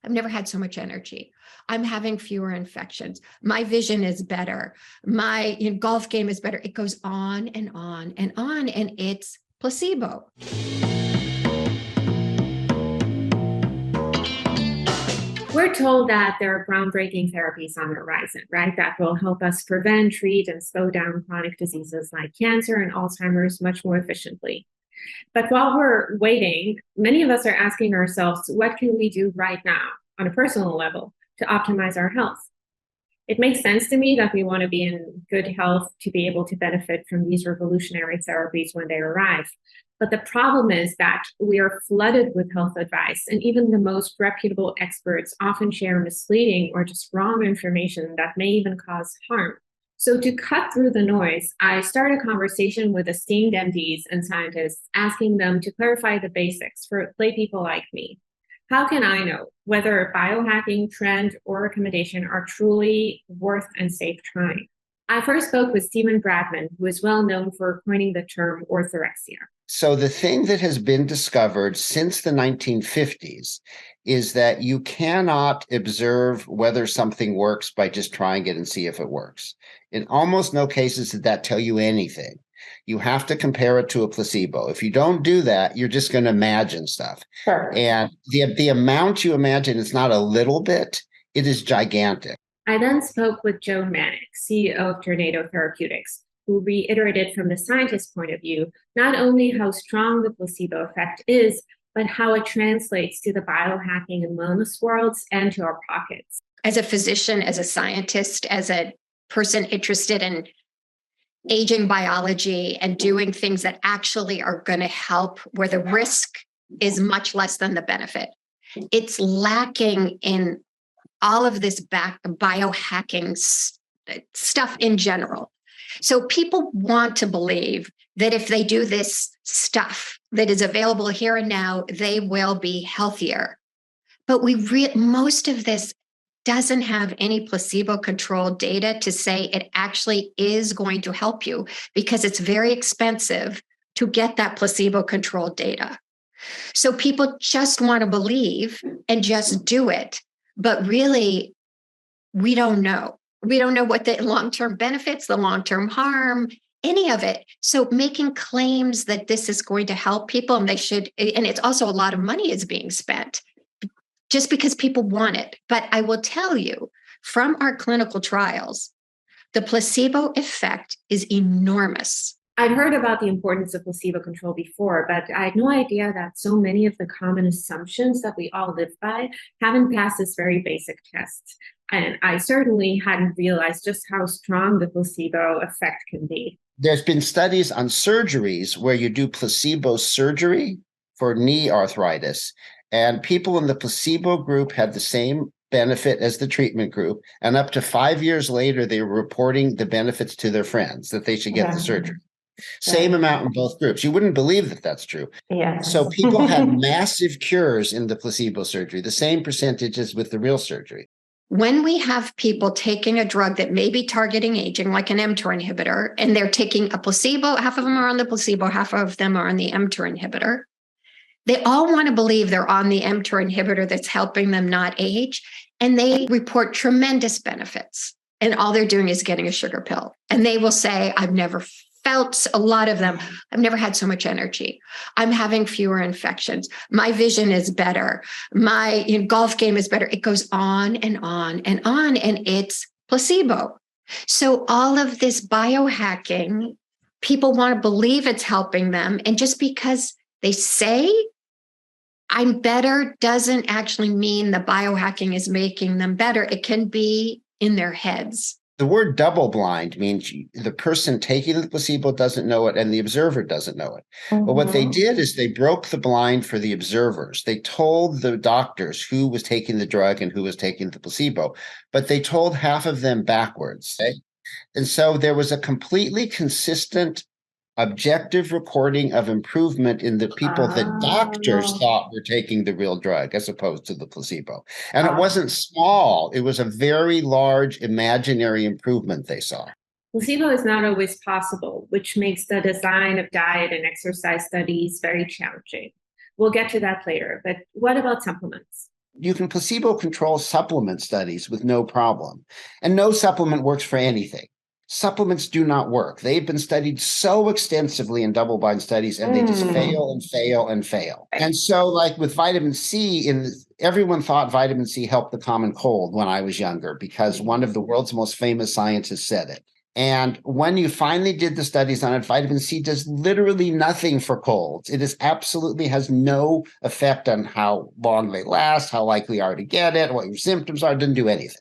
I've never had so much energy. I'm having fewer infections. My vision is better. My golf game is better. It goes on and on and on, and it's placebo. We're told that there are groundbreaking therapies on the horizon, right? That will help us prevent, treat, and slow down chronic diseases like cancer and Alzheimer's much more efficiently. But while we're waiting, many of us are asking ourselves, what can we do right now on a personal level to optimize our health? It makes sense to me that we want to be in good health to be able to benefit from these revolutionary therapies when they arrive. But the problem is that we are flooded with health advice, and even the most reputable experts often share misleading or just wrong information that may even cause harm. So to cut through the noise, I started a conversation with esteemed MDs and scientists, asking them to clarify the basics for lay people like me. How can I know whether a biohacking trend or recommendation are truly worth and safe trying? I first spoke with Bratman, who is well known for coining the term orthorexia. So the thing that has been discovered since the 1950s is that you cannot observe whether something works by just trying it and see if it works. In almost no cases did that tell you anything. You have to compare it to a placebo. If you don't do that, you're just going to imagine stuff. Sure. And the amount you imagine is not a little bit, it is gigantic. I then spoke with Joan Mannick, CEO of Tornado Therapeutics, who reiterated from the scientist's point of view, not only how strong the placebo effect is, but how it translates to the biohacking and wellness worlds and to our pockets. As a physician, as a scientist, as a person interested in aging biology and doing things that actually are going to help where the risk is much less than the benefit, it's lacking in all of this biohacking stuff in general. So people want to believe that if they do this stuff that is available here and now, they will be healthier. But most of this doesn't have any placebo-controlled data to say it actually is going to help you, because it's very expensive to get that placebo-controlled data. So people just want to believe and just do it. But really, we don't know. We don't know what the long-term benefits, the long-term harm, any of it. So making claims that this is going to help people, and it's also a lot of money is being spent just because people want it. But I will tell you, from our clinical trials, the placebo effect is enormous. I'd heard about the importance of placebo control before, but I had no idea that so many of the common assumptions that we all live by haven't passed this very basic test. And I certainly hadn't realized just how strong the placebo effect can be. There's been studies on surgeries where you do placebo surgery for knee arthritis, and people in the placebo group had the same benefit as the treatment group. And up to 5 years later, they were reporting the benefits to their friends that they should get the surgery. Same amount in both groups. You wouldn't believe that that's true. Yes. So people had massive cures in the placebo surgery, the same percentages with the real surgery. When we have people taking a drug that may be targeting aging, like an mTOR inhibitor, and they're taking a placebo, half of them are on the placebo, half of them are on the mTOR inhibitor. They all want to believe they're on the mTOR inhibitor that's helping them not age, and they report tremendous benefits. And all they're doing is getting a sugar pill. And they will say, I've never felt, a lot of them, I've never had so much energy. I'm having fewer infections. My vision is better. My golf game is better. It goes on and on and on, and it's placebo. So all of this biohacking, people want to believe it's helping them. And just because they say I'm better doesn't actually mean the biohacking is making them better. It can be in their heads. The word double blind means the person taking the placebo doesn't know it and the observer doesn't know it. But what they did is they broke the blind for the observers. They told the doctors who was taking the drug and who was taking the placebo, but they told half of them backwards. Okay? And so there was a completely consistent objective recording of improvement in the people that doctors thought were taking the real drug as opposed to the placebo. And it wasn't small. It was a very large imaginary improvement they saw. Placebo is not always possible, which makes the design of diet and exercise studies very challenging. We'll get to that later, but what about supplements? You can placebo control supplement studies with no problem. And no supplement works for anything. Supplements do not work. They've been studied so extensively in double-blind studies, and they just fail and fail and fail. And so, like with vitamin C, everyone thought vitamin C helped the common cold when I was younger because one of the world's most famous scientists said it. And when you finally did the studies on it, vitamin C does literally nothing for colds. It is absolutely has no effect on how long they last, how likely you are to get it, what your symptoms are. It doesn't do anything.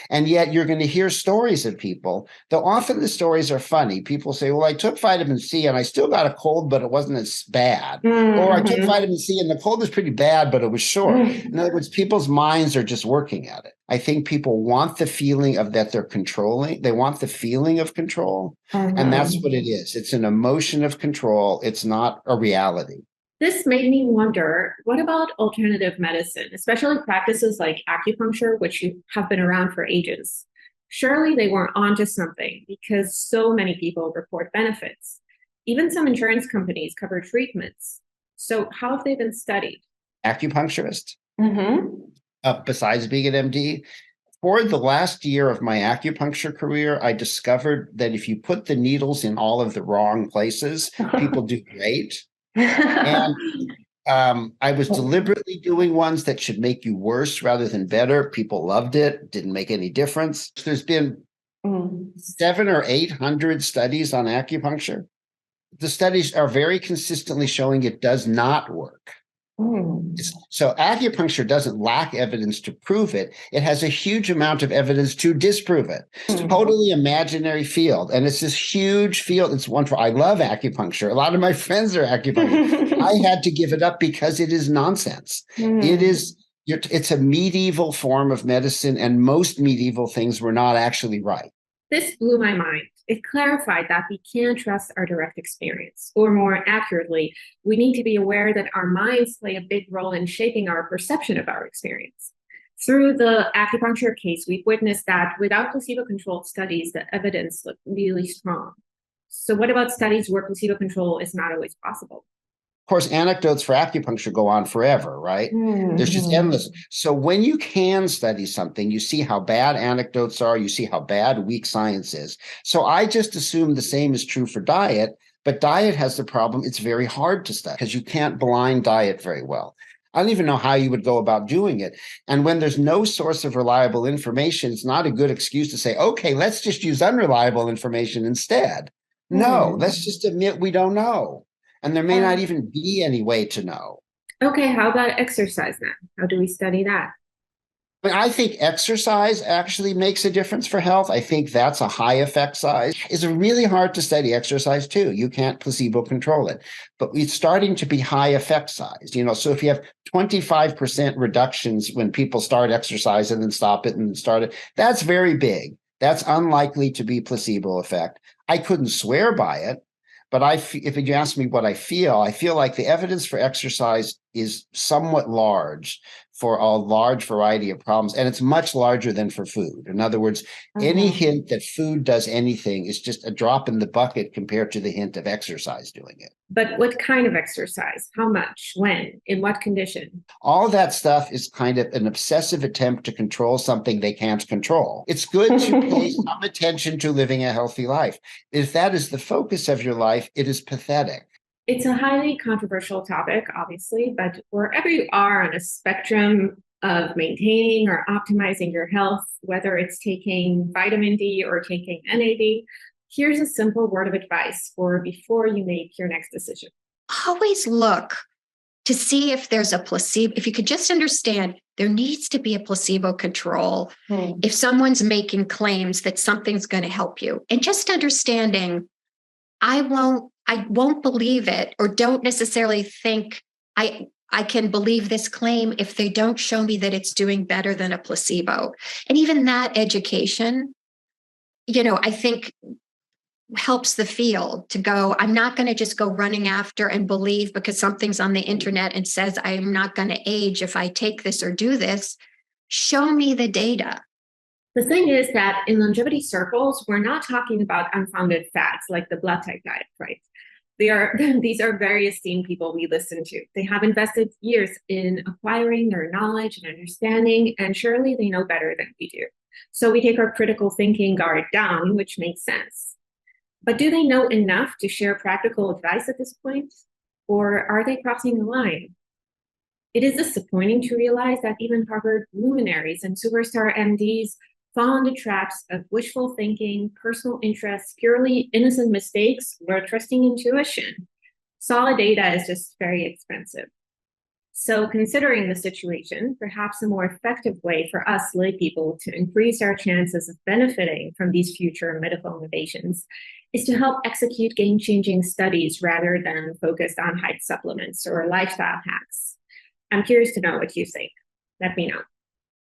And yet you're going to hear stories of people, though often the stories are funny. People say, well, I took vitamin C and I still got a cold, but it wasn't as bad. Or I took vitamin C and the cold was pretty bad, but it was short. In other words, people's minds are just working at it. I think people want the feeling of that they're controlling. They want the feeling of control. And that's what it is. It's an emotion of control. It's not a reality. This made me wonder, what about alternative medicine, especially practices like acupuncture, which have been around for ages? Surely they were onto something because so many people report benefits. Even some insurance companies cover treatments. So how have they been studied? Acupuncturist, besides being an MD, for the last year of my acupuncture career, I discovered that if you put the needles in all of the wrong places, people do great. And I was deliberately doing ones that should make you worse rather than better. People loved it. Didn't make any difference. There's been 700 or 800 studies on acupuncture. The studies are very consistently showing it does not work. So acupuncture doesn't lack evidence to prove it. It has a huge amount of evidence to disprove it. It's a totally imaginary field. And it's this huge field. It's wonderful. I love acupuncture. A lot of my friends are acupuncture. I had to give it up because it is nonsense. It's a medieval form of medicine, and most medieval things were not actually right. This blew my mind. It clarified that we can't trust our direct experience, or more accurately, we need to be aware that our minds play a big role in shaping our perception of our experience. Through the acupuncture case, we've witnessed that without placebo-controlled studies, the evidence looked really strong. So what about studies where placebo control is not always possible? Of course, anecdotes for acupuncture go on forever, right? There's just endless. So when you can study something, you see how bad anecdotes are, you see how bad weak science is. So I just assume the same is true for diet, but diet has the problem. It's very hard to study because you can't blind diet very well. I don't even know how you would go about doing it. And when there's no source of reliable information, it's not a good excuse to say, okay, let's just use unreliable information instead. No, let's just admit we don't know. And there may not even be any way to know. Okay, how about exercise then? How do we study that? I think exercise actually makes a difference for health. I think that's a high effect size. It's really hard to study exercise too. You can't placebo control it, but it's starting to be high effect size. So if you have 25% reductions when people start exercise and then stop it and start it, that's very big. That's unlikely to be placebo effect. I couldn't swear by it. But if you ask me what I feel like the evidence for exercise is somewhat large for a large variety of problems, and it's much larger than for food. In other words, any hint that food does anything is just a drop in the bucket compared to the hint of exercise doing it. But what kind of exercise? How much? When? In what condition? All that stuff is kind of an obsessive attempt to control something they can't control. It's good to pay some attention to living a healthy life. If that is the focus of your life, it is pathetic. It's a highly controversial topic, obviously, but wherever you are on a spectrum of maintaining or optimizing your health, whether it's taking vitamin D or taking NAD, here's a simple word of advice for before you make your next decision. Always look to see if there's a placebo. If you could just understand, there needs to be a placebo control. If someone's making claims that something's going to help you, and just understanding, I won't believe it, or don't necessarily think I can believe this claim if they don't show me that it's doing better than a placebo. And even that education, I think helps the field to go, I'm not going to just go running after and believe because something's on the internet and says I'm not going to age if I take this or do this. Show me the data. The thing is that in longevity circles, we're not talking about unfounded fads like the blood type diet, right? These are very esteemed people we listen to. They have invested years in acquiring their knowledge and understanding, and surely they know better than we do. So we take our critical thinking guard down, which makes sense. But do they know enough to share practical advice at this point? Or are they crossing the line? It is disappointing to realize that even Harvard luminaries and superstar MDs fall into traps of wishful thinking, personal interests, purely innocent mistakes, or trusting intuition. Solid data is just very expensive. So considering the situation, perhaps a more effective way for us lay people to increase our chances of benefiting from these future medical innovations is to help execute game-changing studies rather than focus on hype supplements or lifestyle hacks. I'm curious to know what you think. Let me know.